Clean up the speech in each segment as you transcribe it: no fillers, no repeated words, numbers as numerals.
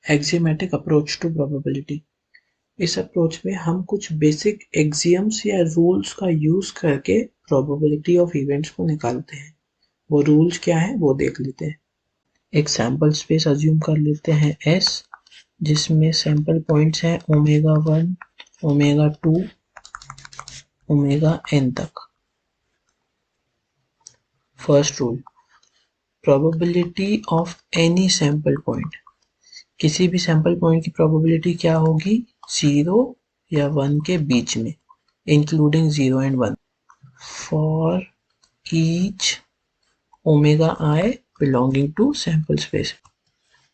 Axiomatic approach to probability. इस approach में हम कुछ बेसिक एक्सियम्स या रूल्स का यूज करके प्रोबेबिलिटी ऑफ इवेंट्स को निकालते हैं। वो रूल्स क्या है वो देख लेते हैं। एक सैंपल स्पेस अज्यूम कर लेते हैं S, जिसमें सैंपल पॉइंट्स हैं ओमेगा 1, ओमेगा 2, ओमेगा n तक। First rule, probability of any sample point. किसी भी सैंपल पॉइंट की प्रोबेबिलिटी क्या होगी? 0 या 1 के बीच में, including 0 and 1, for each omega i belonging to sample space.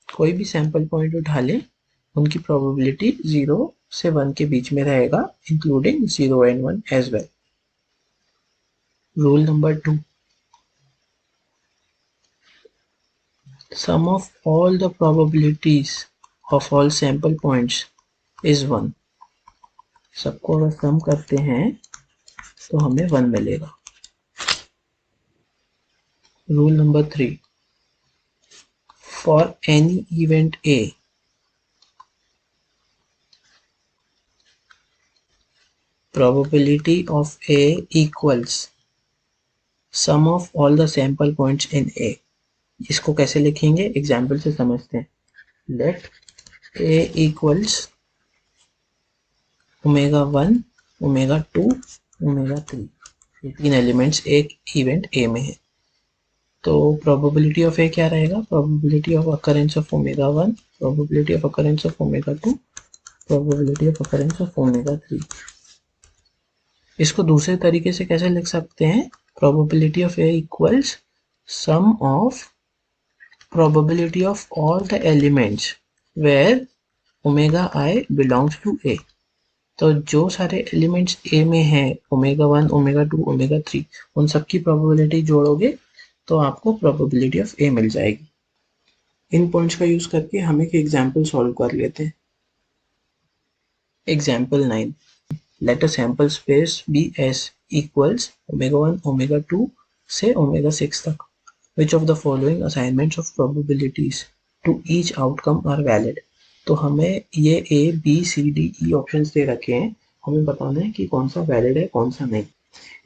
कोई भी सैंपल पॉइंट उठा लें, उनकी प्रोबेबिलिटी 0 से 1 के बीच में रहेगा, including 0 and 1 as well. Rule number 2, sum of all the probabilities of all sample points is 1। सबको अगर सम करते हैं तो हमें 1 मिलेगा। Rule number 3, for any event A, probability of A equals sum of all the sample points in A। इसको कैसे लिखेंगे एग्जाम्पल से समझते हैं। Let A equals omega 1, omega 2, omega 3। ये तीन एलिमेंट्स एक इवेंट A में है। तो प्रोबेबिलिटी ऑफ ए क्या रहेगा? Probability of occurrence of omega 1, probability of occurrence of omega 2, probability of occurrence of omega 3। इसको दूसरे तरीके से कैसे लिख सकते हैं? Probability of A equals sum of probability of all the elements where omega i belongs to A. तो जो सारे एलिमेंट्स ए में हैं, ओमेगा 1, ओमेगा 2, ओमेगा 3, उन सब की प्रोबेबिलिटी जोड़ोगे तो आपको प्रोबेबिलिटी ऑफ ए मिल जाएगी। इन पॉइंट्स का यूज करके हम एक एग्जांपल सॉल्व कर लेते हैं। Example 9, let a sample space B S equals omega 1, omega 2 से ओमेगा 6 तक। Which of the following assignments of probabilities to each outcome are valid. तो हमें ये A B C D E options दे रखे हैं, हमें बताना है कि कौन सा वैलिड है कौन सा नहीं।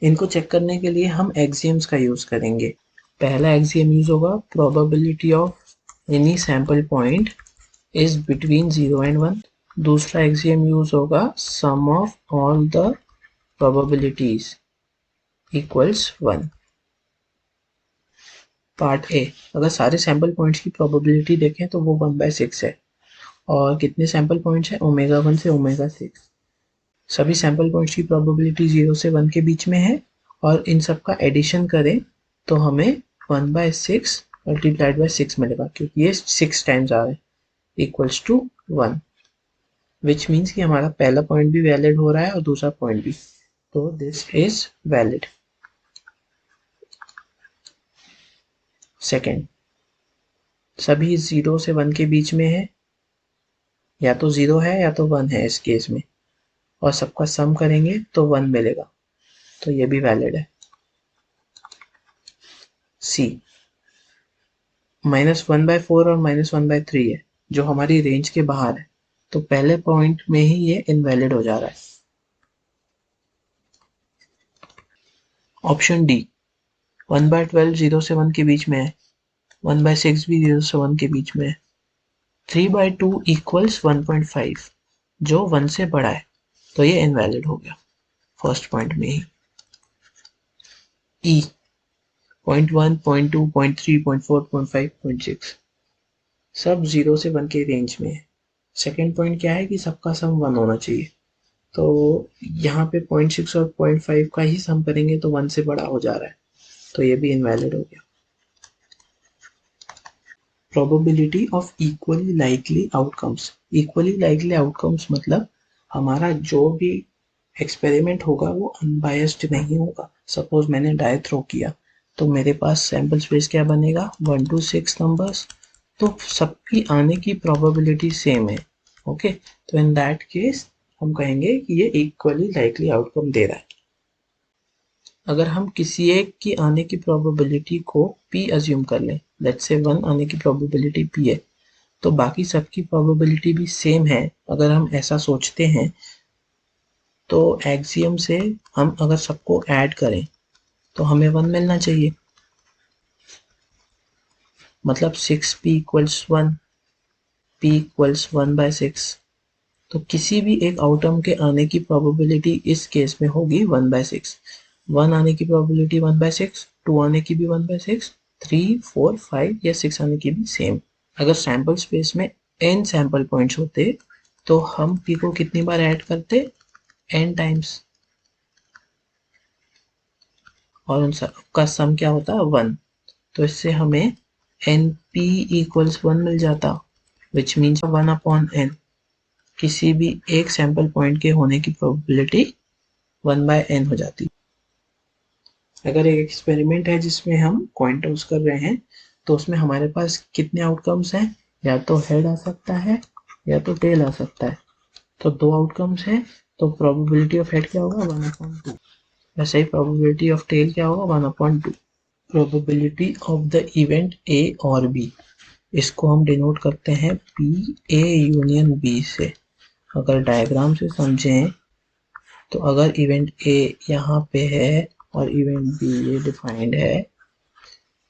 इनको चेक करने के लिए हम एक्सियम्स का यूज करेंगे। पहला एक्सियम यूज होगा, probability of any sample point is between 0 and 1। दूसरा एक्सियम यूज होगा, sum of all the probabilities equals 1। Part A, अगर सारे सैंपल पॉइंट्स की प्रोबेबिलिटी देखें तो वो 1/6 है। और कितने सैंपल पॉइंट्स हैं? ओमेगा 1 से ओमेगा 6। सभी सैंपल पॉइंट्स की प्रोबेबिलिटी 0 से 1 के बीच में है, और इन सब का एडिशन करें तो हमें 1/6 मल्टीप्लाइड बाय 6 मिलेगा, क्योंकि ये 6 टाइम्स आ रहा है, इक्वल्स टू 1। विच मीन्स कि हमारा पहला पॉइंट भी वैलिड हो रहा है और दूसरा पॉइंट भी। तो दिस इज वैलिड। सेकेंड, सभी 0 से 1 के बीच में है, या तो 0 है या तो 1 है इस केस में, और सबका सम करेंगे तो 1 मिलेगा, तो ये भी वैलिड है। सी, -1/4 और -1/3 है, जो हमारी रेंज के बाहर है, तो पहले पॉइंट में ही ये इनवैलिड हो जा रहा है। ऑप्शन डी, 1/12 0 से 1 के बीच में है, 1/6 भी 0 से 1 के बीच में है, 3/2 इक्वल्स 1.5 जो 1 से बड़ा है, तो ये इनवैलिड हो गया फर्स्ट पॉइंट में ही। ई, 0.1, 0.2, 0.3, 0.4, 0.5, 0.6 सब 0 से 1 के रेंज में है। सेकेंड पॉइंट क्या है कि सबका सम 1 होना चाहिए, तो यहाँ पे 0.6 और 0.5 का ही सम करेंगे तो 1 से बड़ा हो जा रहा है, तो ये भी इनवैलिड हो गया। Probability of equally likely outcomes. Equally likely outcomes मतलब हमारा जो भी एक्सपेरिमेंट होगा वो अनबायस्ड नहीं होगा। सपोज मैंने डाई थ्रो किया, तो मेरे पास सैंपल स्पेस क्या बनेगा? 1 to 6 नंबर्स, तो सबकी आने की प्रोबेबिलिटी सेम है। ओके, तो इन दैट केस हम कहेंगे कि ये इक्वली लाइकली आउटकम दे रहा है। अगर हम किसी एक की आने की प्रोबेबिलिटी को p अज्यूम कर लें, लेट्स से 1 आने की प्रोबेबिलिटी p है, तो बाकी सबकी प्रोबेबिलिटी भी सेम है। अगर हम ऐसा सोचते हैं तो एक्सियम से हम अगर सबको ऐड करें तो हमें 1 मिलना चाहिए, मतलब 6p इक्वल्स 1, p इक्वल्स 1/6। तो किसी भी एक आउटकम के आने की प्रोबेबिलिटी इस केस में होगी 1/6। 1 आने की प्रोबेबिलिटी 1/6, 2 आने की भी 1/6, 3, 4, 5 या 6 आने की भी सेम। अगर सैंपल स्पेस में n सैंपल पॉइंट्स होते तो हम p को कितनी बार ऐड करते, n टाइम्स, और उन सब का सम क्या होता है 1। तो इससे हमें np इक्वल्स 1 मिल जाता, विच मीन्स 1/n। किसी भी एक सैंपल पॉइंट के होने की प्रोबेबिलिटी 1/n हो जाती। अगर एक एक्सपेरिमेंट है जिसमें हम कॉइन टॉस कर रहे हैं तो उसमें हमारे पास कितने आउटकम्स हैं, या तो हेड आ सकता है या तो टेल आ सकता है। तो 2 आउटकम्स हैं, तो प्रोबेबिलिटी ऑफ हेड क्या होगा 1/2। वैसे ही प्रोबेबिलिटी ऑफ टेल क्या होगा 1/2। Probability of the event A और बी, इसको हम डिनोट करते हैं पी ए यूनियन बी से। अगर डायग्राम से समझें तो अगर इवेंट ए यहाँ पे है और इवेंट बी ये डिफाइंड है,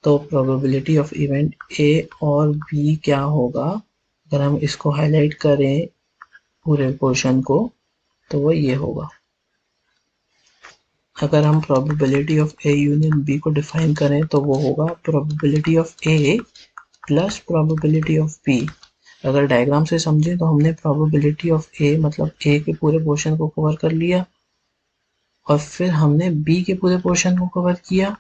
तो प्रोबेबिलिटी ऑफ इवेंट ए और बी क्या होगा, अगर हम इसको हाईलाइट करें पूरे पोर्शन को, तो वो ये होगा। अगर हम probability of A union B को डिफाइन करें तो वो होगा probability of A plus probability of B. अगर डायग्राम से समझें तो हमने प्रोबेबिलिटी ऑफ ए मतलब ए के पूरे पोर्शन को कवर कर लिया, और फिर हमने बी के पूरे पोर्शन को कवर किया।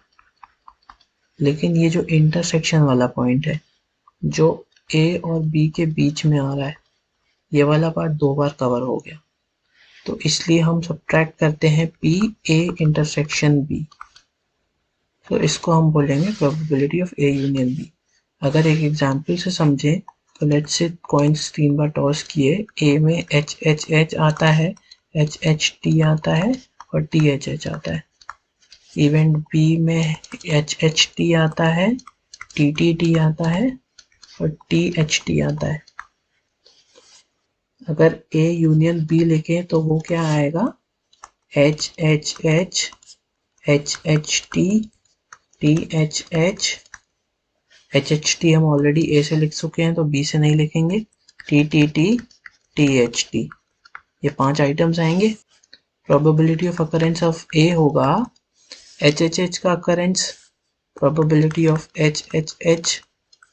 लेकिन ये जो इंटरसेक्शन वाला पॉइंट है जो ए और बी के बीच में आ रहा है, ये वाला पार्ट 2 बार कवर हो गया, तो इसलिए हम सब्ट्रैक्ट करते हैं पी ए इंटरसेक्शन बी। तो इसको हम बोलेंगे probability of A union B. अगर एक एग्जांपल से समझें तो let's say coins 3 bar toss किए, ए में एच एच एच आता है, एच एच टी आता है और टी एच एच आता है। इवेंट बी में एच एच टी आता है, टी टी टी आता है और टी एच टी आता है। अगर ए यूनियन बी लिखें तो वो क्या आएगा, H H H, H H T, T H H, H H T हम ऑलरेडी ए से लिख चुके हैं तो बी से नहीं लिखेंगे, T T T, T H T, ये 5 आइटम्स आएंगे। प्रोबेबिलिटी ऑफ अकरेंस ऑफ ए होगा एच एच एच का occurrence, probability of H H H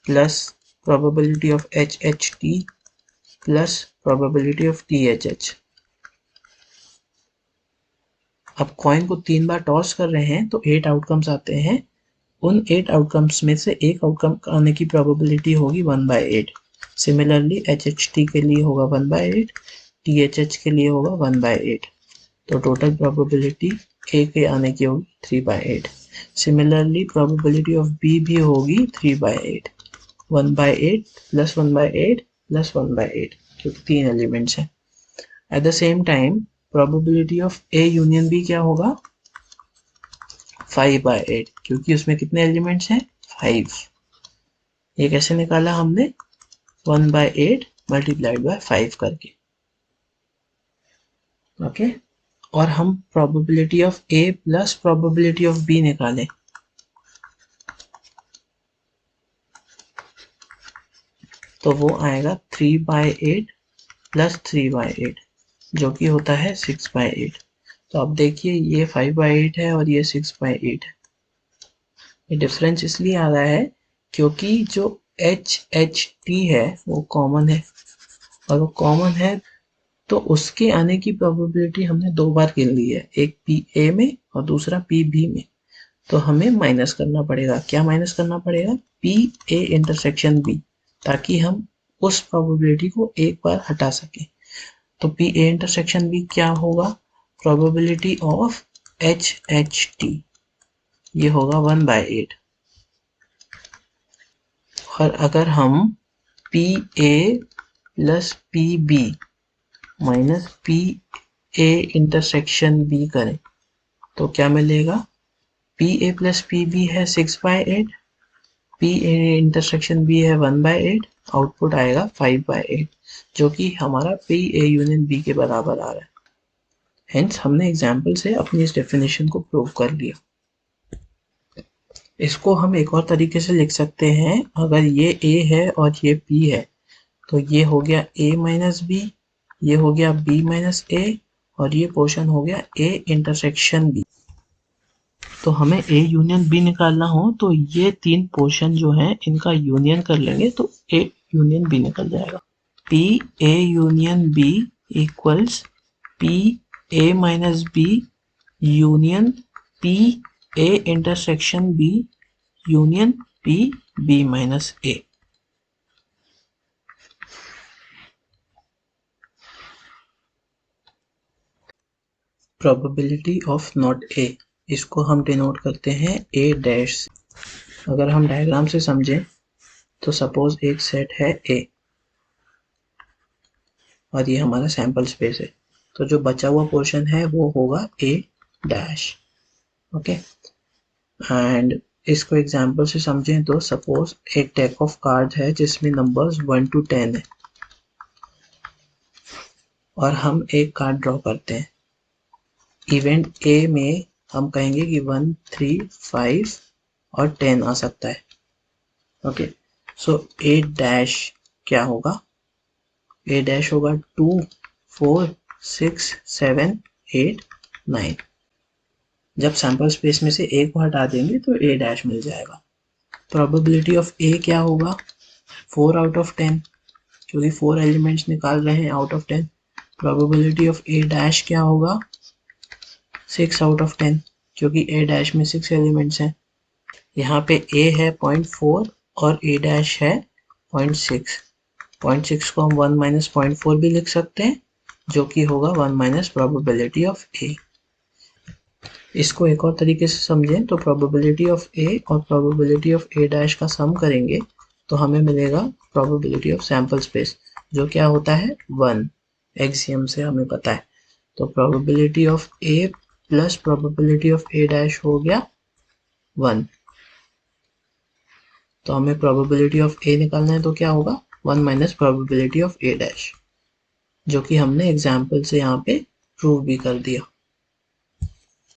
plus probability of H H T plus probability of T H H. अब coin को 3 बार toss कर रहे हैं तो 8 आउटकम्स आते हैं। उन 8 आउटकम्स में से एक आउटकम आने की प्रोबेबिलिटी होगी 1/8। सिमिलरली एच एच टी के लिए होगा 1/8, टी एच एच के लिए होगा 1/8। तो टोटल प्रोबेबिलिटी ए के आने की होगी 3/8। सिमिलरली प्रोबेबिलिटी ऑफ बी भी होगी 3/8, 1/8 प्लस 1/8 प्लस 1/8, क्योंकि 3 एलिमेंट्स हैं। At the same time probability of A union B क्या होगा 5/8, क्योंकि उसमें कितने एलिमेंट्स हैं 5। ये कैसे निकाला हमने 1/8 मल्टीप्लाइड बाय 5 करके। ओके, और हम probability of A plus probability of B निकालें तो वो आएगा 3/8 प्लस 3/8 जो कि होता है 6/8। तो अब देखिए ये 5/8 है और ये 6/8 है। ये डिफरेंस इसलिए आ रहा है क्योंकि जो एच एच टी है वो कॉमन है, और वो कॉमन है तो उसके आने की प्रोबेबिलिटी हमने 2 बार गिन ली है, एक पी ए में और दूसरा पी बी में। तो हमें माइनस करना पड़ेगा, क्या माइनस करना पड़ेगा, पी ए इंटरसेक्शन बी, ताकि हम उस प्रोबेबिलिटी को एक बार हटा सकें। तो पी ए इंटरसेक्शन बी क्या होगा, probability of H H T, ये होगा 1/8। और अगर हम P A plus P B minus P A intersection B करें तो क्या मिलेगा, P A plus P B है 6/8, पी ए इंटरसेक्शन बी है 1/8, आउटपुट आएगा 5/8 जो कि हमारा P A यूनियन B के बराबर आ रहा है। हेंस हमने एग्जाम्पल से अपनी इस डेफिनेशन को प्रूव कर लिया। इसको हम एक और तरीके से लिख सकते हैं, अगर ये A है और ये P है तो ये हो गया A माइनस B, ये हो गया B माइनस A और ये पोर्शन हो गया A इंटरसेक्शन B। तो हमें A यूनियन B निकालना हो तो ये तीन पोर्शन जो हैं इनका यूनियन कर लेंगे तो A यूनियन B निकल जाएगा। P A union B equals P A minus B union P A intersection B union P B minus A। Probability of not A, इसको हम डिनोट करते हैं A डैश। अगर हम डायग्राम से समझें तो सपोज एक सेट है A और ये हमारा सैंपल स्पेस है, तो जो बचा हुआ पोर्शन है वो होगा A डैश। ओके, एंड इसको एग्जांपल से समझें तो सपोज एक डेक ऑफ कार्ड है जिसमें नंबर्स 1 to 10 है और हम एक कार्ड ड्रॉ करते हैं। इवेंट A में हम कहेंगे कि 1 3 5 और 10 आ सकता है। ओके, सो A डैश क्या होगा? A डैश होगा 2 4 6 7 8 9। जब सैंपल स्पेस में से एक को हटा देंगे तो A डैश मिल जाएगा। प्रोबेबिलिटी ऑफ A क्या होगा? 4 आउट ऑफ 10, क्योंकि 4 एलिमेंट्स निकाल रहे हैं out of 10। Probability of A dash क्या होगा? 6 आउट ऑफ 10, क्योंकि A डैश में 6 एलिमेंट्स हैं। यहाँ पे A है 0.4 और A डैश है 0.6। 0.6 को हम 1 माइनस 0.4 भी लिख सकते हैं, जो कि होगा 1 माइनस प्रोबेबिलिटी ऑफ A। इसको एक और तरीके से समझें तो प्रोबेबिलिटी ऑफ A और प्रोबेबिलिटी ऑफ A डैश का सम करेंगे तो हमें मिलेगा प्रोबेबिलिटी ऑफ सैंपल स्पेस, जो क्या होता है 1। एक्सियम से हमें पता है। तो probability of A plus probability of A dash हो गया 1। तो हमें प्रोबेबिलिटी ऑफ A निकालना है तो क्या होगा 1 minus probability of A dash, जो कि हमने एग्जाम्पल से यहाँ पे प्रूव भी कर दिया।